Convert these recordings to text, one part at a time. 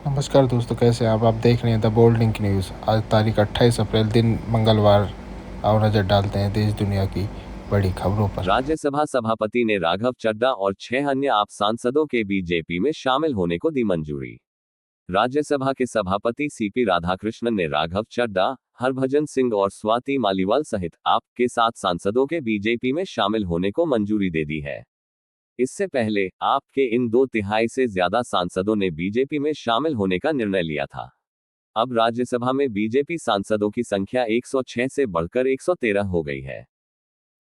नमस्कार दोस्तों, कैसे हैं आप देख रहे हैं द बोल्ड लिंक न्यूज़। आज तारीख 28 अप्रैल दिन मंगलवार। आओ नज़र डालते हैं देश दुनिया की बड़ी खबरों पर। राज्यसभा सभापति ने राघव चड्ढा और 6 अन्य आप सांसदों के बीजेपी में शामिल होने को दी मंजूरी। राज्यसभा के सभापति सीपी राधाकृष्णन ने राघव चड्ढा, हरभजन सिंह और स्वाति मालीवाल सहित आप के 7 सांसदों के बीजेपी में शामिल होने को मंजूरी दे दी है। इससे पहले आप के इन 2/3 से ज्यादा सांसदों ने बीजेपी में शामिल होने का निर्णय लिया था। अब राज्यसभा में बीजेपी सांसदों की संख्या 106 से बढ़कर 113 हो गई है।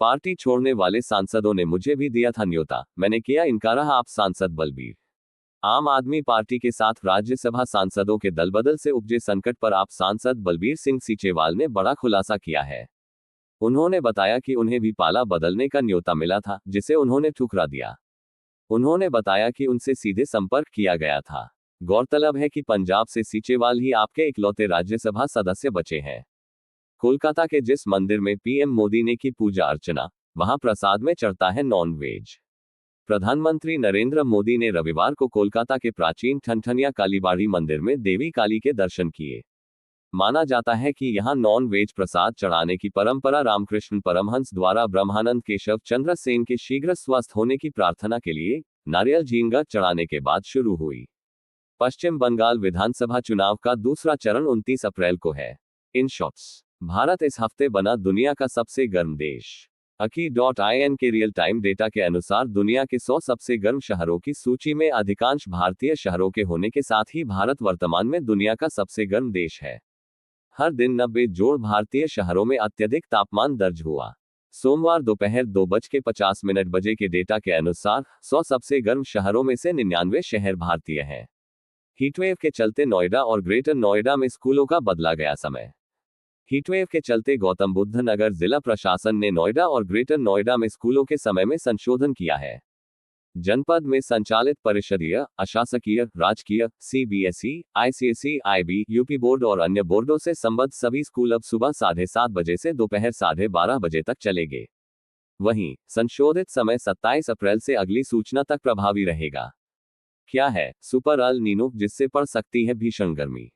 पार्टी छोड़ने वाले सांसदों ने मुझे भी दिया था न्योता, मैंने किया इनकार, आप सांसद बलबीर। आम आदमी पार्टी के साथ राज्यसभा सांसदों के दलबदल से उपजे संकट पर आप सांसद बलबीर सिंह सीचेवाल ने बड़ा खुलासा किया है। उन्होंने बताया कि उन्हें भी पाला बदलने का न्योता मिला था, जिसे उन्होंने ठुकरा दिया। उन्होंने बताया कि उनसे सीधे संपर्क किया गया था। गौरतलब है कि पंजाब से सीचेवाल ही आपके इकलौते राज्यसभा सदस्य बचे हैं। कोलकाता के जिस मंदिर में पीएम मोदी ने की पूजा अर्चना, वहां प्रसाद में चढ़ता है नॉन वेज। प्रधानमंत्री नरेंद्र मोदी ने रविवार को कोलकाता के प्राचीन ठनठनिया कालीबाड़ी मंदिर में देवी काली के दर्शन किए। माना जाता है कि यहां नॉन वेज प्रसाद चढ़ाने की परंपरा रामकृष्ण परमहंस द्वारा ब्रह्मानंद केशव चंद्र सेन के शीघ्र स्वस्थ होने की प्रार्थना के लिए नारियल झींगा चढ़ाने के बाद शुरू हुई। पश्चिम बंगाल विधानसभा चुनाव का दूसरा चरण 29 अप्रैल को है। इन शॉर्ट्स, भारत इस हफ्ते बना दुनिया का सबसे गर्म देश। अकी.इन के रियल टाइम डेटा के अनुसार दुनिया के 100 सबसे गर्म शहरों की सूची में अधिकांश भारतीय शहरों के होने के साथ ही भारत वर्तमान में दुनिया का सबसे गर्म देश है। हर दिन 90 जोड़ भारतीय शहरों में अत्यधिक तापमान दर्ज हुआ। सोमवार दोपहर 2:50 बजे के डेटा के अनुसार 100 सबसे गर्म शहरों में से 99 शहर भारतीय हैं। हीटवेव के चलते नोएडा और ग्रेटर नोएडा में स्कूलों का बदला गया समय। हीटवेव के चलते गौतम बुद्ध नगर जिला प्रशासन ने नोएडा और ग्रेटर नोएडा में स्कूलों के समय में संशोधन किया है। जनपद में संचालित परिषदीय, अशासकीय, राजकीय, CBSE, ICSE, IB, UP board और अन्य बोर्डों से संबद्ध सभी स्कूल अब सुबह 7:30 बजे से दोपहर 12:30 बजे तक चलेंगे। वहीं संशोधित समय 27 अप्रैल से अगली सूचना तक प्रभावी रहेगा। क्या है सुपर अल नीनो, जिससे पड़ सकती है भीषण गर्मी?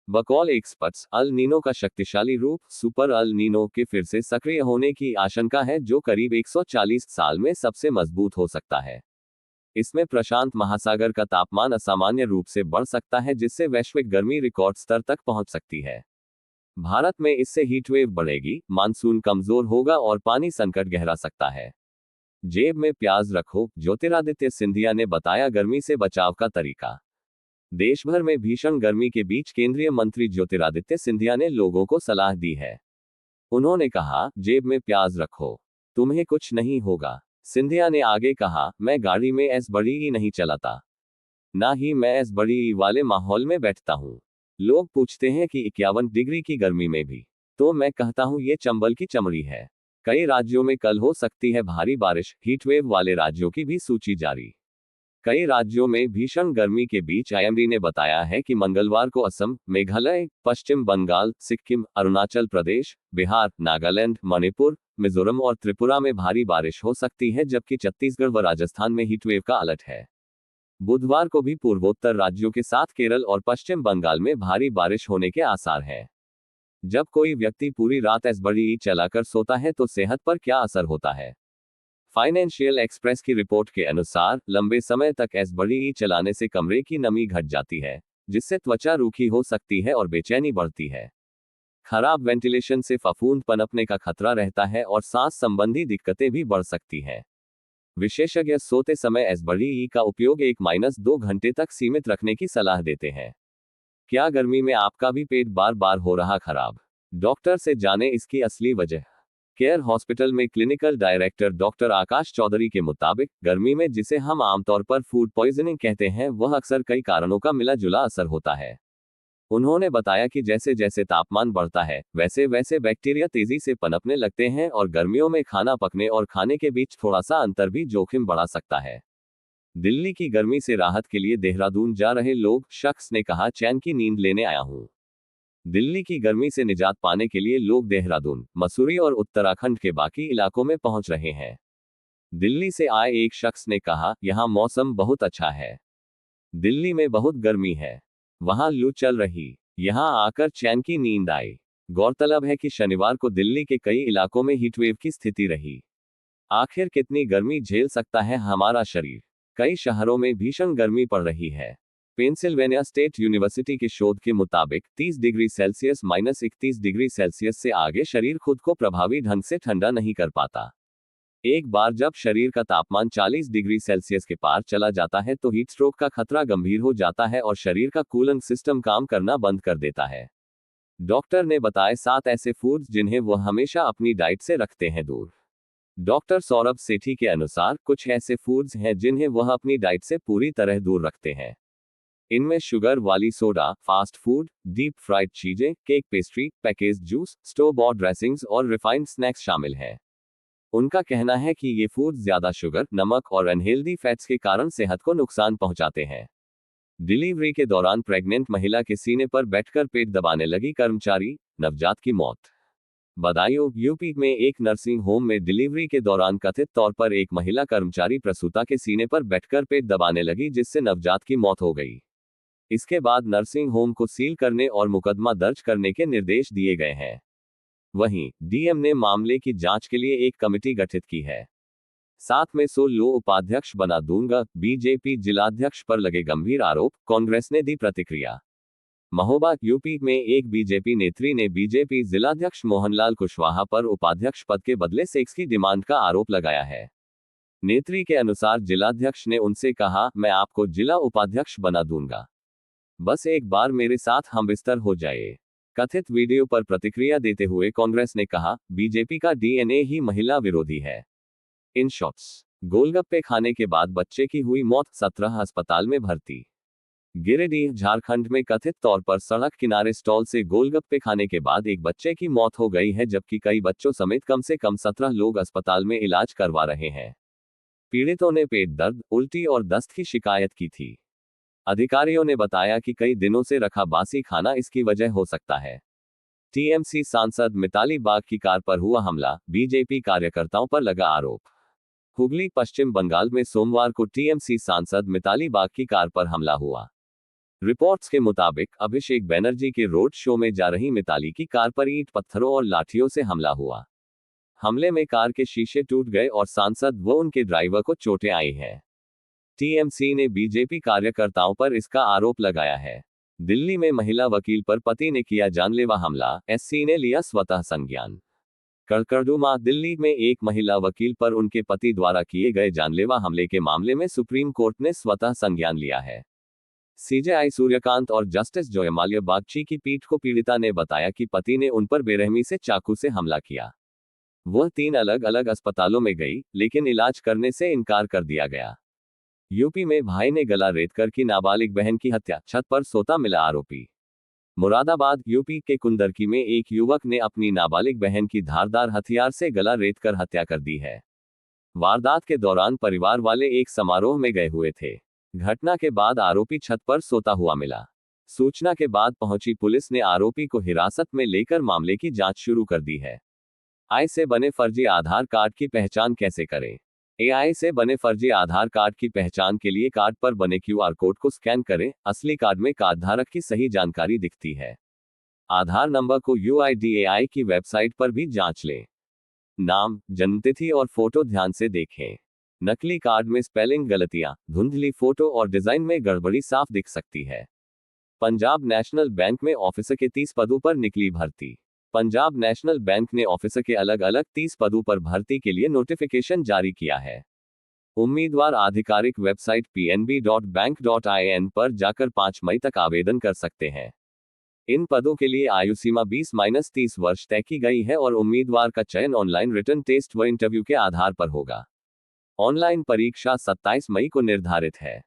बकौल एक्सपर्ट्स, अल नीनो का शक्तिशाली रूप सुपर अल नीनो के फिर से सक्रिय होने की आशंका है, जो करीब 140 साल में सबसे मजबूत हो सकता है। इसमें प्रशांत महासागर का तापमान असामान्य रूप से बढ़ सकता है, जिससे वैश्विक गर्मी रिकॉर्ड स्तर तक पहुंच सकती है। भारत में इससे हीटवेव बढ़ेगी, मानसून कमजोर होगा और पानी संकट गहरा सकता है। जेब में प्याज रखो, ज्योतिरादित्य सिंधिया ने बताया गर्मी से बचाव का तरीका। देश भर में भीषण गर्मी के बीच केंद्रीय मंत्री ज्योतिरादित्य सिंधिया ने लोगों को सलाह दी है। उन्होंने कहा, जेब में प्याज रखो, तुम्हें कुछ नहीं होगा। सिंधिया ने आगे कहा, मैं गाड़ी में एस बड़ी ही नहीं चलाता, ना ही मैं एस बड़ी ई वाले माहौल में बैठता हूँ। लोग पूछते हैं कि 51 डिग्री की गर्मी में भी, तो मैं कहता हूँ ये चंबल की चमड़ी है। कई राज्यों में कल हो सकती है भारी बारिश, हीटवेव वाले राज्यों की भी सूची जारी। कई राज्यों में भीषण गर्मी के बीच आईएमडी ने बताया है कि मंगलवार को असम, मेघालय, पश्चिम बंगाल, सिक्किम, अरुणाचल प्रदेश, बिहार, नागालैंड, मणिपुर, मिजोरम और त्रिपुरा में भारी बारिश हो सकती है, जबकि छत्तीसगढ़ व राजस्थान में हीटवेव का अलर्ट है। बुधवार को भी पूर्वोत्तर राज्यों के साथ केरल और पश्चिम बंगाल में भारी बारिश होने के आसार हैं। जब कोई व्यक्ति पूरी रात एस बड़ी चलाकर सोता है तो सेहत पर क्या असर होता है? फाइनेंशियल एक्सप्रेस की रिपोर्ट के अनुसार लंबे समय तक एस बड़ी चलाने से कमरे की नमी घट जाती है, जिससे त्वचा रूखी हो सकती है और बेचैनी बढ़ती है। खराब वेंटिलेशन से फफूंद पनपने का खतरा रहता है और सांस संबंधी दिक्कतें भी बढ़ सकती हैं। विशेषज्ञ सोते समय एस बड़ी का उपयोग 1-2 घंटे तक सीमित रखने की सलाह देते हैं। क्या गर्मी में आपका भी पेट बार बार हो रहा खराब? डॉक्टर से जाने इसकी असली वजह। केयर हॉस्पिटल में क्लिनिकल डायरेक्टर डॉक्टर आकाश चौधरी के मुताबिक गर्मी में जिसे हम आमतौर पर फूड पॉइजनिंग कहते हैं, वह अक्सर कई कारणों का मिला जुला असर होता है। उन्होंने बताया कि जैसे जैसे तापमान बढ़ता है, वैसे वैसे बैक्टीरिया तेजी से पनपने लगते हैं और गर्मियों में खाना पकने और खाने के बीच थोड़ा सा अंतर भी जोखिम बढ़ा सकता है। दिल्ली की गर्मी से राहत के लिए देहरादून जा रहे लोग शख्स ने कहा, चैन की नींद लेने आया हूं। दिल्ली की गर्मी से निजात पाने के लिए लोग देहरादून, मसूरी और उत्तराखंड के बाकी इलाकों में पहुंच रहे हैं। दिल्ली से आए एक शख्स ने कहा, यहां मौसम बहुत अच्छा है, दिल्ली में बहुत गर्मी है, वहां लू चल रही, यहां आकर चैन की नींद आई। गौरतलब है कि शनिवार को दिल्ली के कई इलाकों में हीटवेव की स्थिति रही। आखिर कितनी गर्मी झेल सकता है हमारा शरीर? कई शहरों में भीषण गर्मी पड़ रही है। पेंसिल्वेनिया स्टेट यूनिवर्सिटी के शोध के मुताबिक 30 डिग्री सेल्सियस -31 डिग्री सेल्सियस से आगे शरीर खुद को प्रभावी ढंग से ठंडा नहीं कर पाता। एक बार जब शरीर का तापमान 40 डिग्री सेल्सियस के पार चला जाता है तो हीट स्ट्रोक का खतरा गंभीर हो जाता है और शरीर का कूलेंट सिस्टम काम करना बंद कर देता है। डॉक्टर ने बताए 7 ऐसे फूड्स जिन्हें वह हमेशा अपनी डाइट से रखते हैं दूर। डॉक्टर सौरभ सेठी के अनुसार कुछ ऐसे फूड्स हैं जिन्हें वह अपनी डाइट से पूरी तरह दूर रखते हैं। इनमें शुगर वाली soda, fast food, deep fried चीजें, cake pastry, packaged juice, store bought dressings और रिफाइंड स्नैक्स शामिल हैं। उनका कहना है कि ये फूड्स ज्यादा शुगर, नमक और अनहेल्दी फैट्स के कारण सेहत को नुकसान पहुंचाते हैं। डिलीवरी के दौरान प्रेग्नेंट महिला के सीने पर बैठकर पेट दबाने लगी कर्मचारी, नवजात की मौत। बदायूं, यूपी में एक नर्सिंग होम में डिलीवरी के दौरान कथित तौर पर एक महिला कर्मचारी प्रसूता के सीने पर बैठकर पेट दबाने लगी जिससे नवजात की मौत हो गई। इसके बाद नर्सिंग होम को सील करने और मुकदमा दर्ज करने के निर्देश दिए गए हैं। वहीं डीएम ने मामले की जांच के लिए एक कमेटी गठित की है। साथ में सोलो उपाध्यक्ष बना दूंगा, बीजेपी जिलाध्यक्ष पर लगे गंभीर आरोप, कांग्रेस ने दी प्रतिक्रिया। महोबा, यूपी में एक बीजेपी नेत्री ने बीजेपी जिलाध्यक्ष मोहनलाल कुशवाहा पर उपाध्यक्ष पद के बदले सेक्स की डिमांड का आरोप लगाया है। नेत्री के अनुसार जिलाध्यक्ष ने उनसे कहा, मैं आपको जिला उपाध्यक्ष बना दूंगा, बस एक बार मेरे साथ हमबिस्तर हो जाए। कथित वीडियो पर प्रतिक्रिया देते हुए कांग्रेस ने कहा, बीजेपी का डीएनए ही महिला विरोधी है। इन शॉट्स, गोलगप्पे खाने के बाद बच्चे की हुई मौत, 17 अस्पताल में भर्ती। गिरिडीह, झारखंड में कथित तौर पर सड़क किनारे स्टॉल से गोलगप्पे खाने के बाद एक बच्चे की मौत हो गई है जबकि कई बच्चों समेत कम से कम 17 लोग अस्पताल में इलाज करवा रहे हैं। पीड़ितों ने पेट दर्द, उल्टी और दस्त की शिकायत की थी। अधिकारियों ने बताया कि कई दिनों से रखा बासी खाना इसकी वजह हो सकता है। टीएमसी सांसद मिताली बाग की कार पर हुआ हमला, बीजेपी कार्यकर्ताओं पर लगा आरोप। हुगली, पश्चिम बंगाल में सोमवार को टीएमसी सांसद मिताली बाग की कार पर हमला हुआ। रिपोर्ट्स के मुताबिक अभिषेक बनर्जी के रोड शो में जा रही मिताली की कार पर ईंट पत्थरों और लाठियों से हमला हुआ। हमले में कार के शीशे टूट गए और सांसद व उनके ड्राइवर को चोटें आई हैं। टीएमसी ने बीजेपी कार्यकर्ताओं पर इसका आरोप लगाया है। दिल्ली में महिला वकील पर पति ने किया जानलेवा हमला, एससी ने लिया स्वतः संज्ञान। कड़कड़डूमा, दिल्ली में एक महिला वकील पर उनके पति द्वारा किए गए जानलेवा हमले के मामले में सुप्रीम कोर्ट ने स्वतः संज्ञान लिया है। सीजेआई सूर्यकांत और जस्टिस जयमाल्या बागची की पीठ को पीड़िता ने बताया कि पति ने उन पर बेरहमी से चाकू से हमला किया। वह 3 अलग अलग अस्पतालों में गई, लेकिन इलाज करने से इनकार कर दिया गया। यूपी में भाई ने गला रेतकर की नाबालिग बहन की हत्या, छत पर सोता मिला आरोपी। मुरादाबाद, यूपी के कुंदरकी में एक युवक ने अपनी नाबालिग बहन की धारदार हथियार से गला रेतकर हत्या कर दी है। वारदात के दौरान परिवार वाले एक समारोह में गए हुए थे। घटना के बाद आरोपी छत पर सोता हुआ मिला। सूचना के बाद पहुंची पुलिस ने आरोपी को हिरासत में लेकर मामले की जांच शुरू कर दी है। AI से बने फर्जी आधार कार्ड की पहचान कैसे करें? AI से बने फर्जी आधार कार्ड की पहचान के लिए कार्ड पर बने QR कोड को स्कैन करें। असली कार्ड में कार्डधारक की सही जानकारी दिखती है। आधार नंबर को UIDAI की वेबसाइट पर भी जांच लें। नाम, जन्मतिथि और फोटो ध्यान से देखें। नकली कार्ड में स्पेलिंग गलतियां, धुंधली फोटो और डिजाइन में गड़बड़ी साफ दिख सकती है। पंजाब नेशनल बैंक में ऑफिसर के 30 पदों पर निकली भर्ती। पंजाब नेशनल बैंक ने ऑफिसर के अलग अलग 30 पदों पर भर्ती के लिए नोटिफिकेशन जारी किया है। उम्मीदवार आधिकारिक वेबसाइट pnb.bank.in पर जाकर 5 मई तक आवेदन कर सकते हैं। इन पदों के लिए आयु सीमा 20-30 वर्ष तय की गई है और उम्मीदवार का चयन ऑनलाइन रिटन टेस्ट व इंटरव्यू के आधार पर होगा। ऑनलाइन परीक्षा 27 मई को निर्धारित है।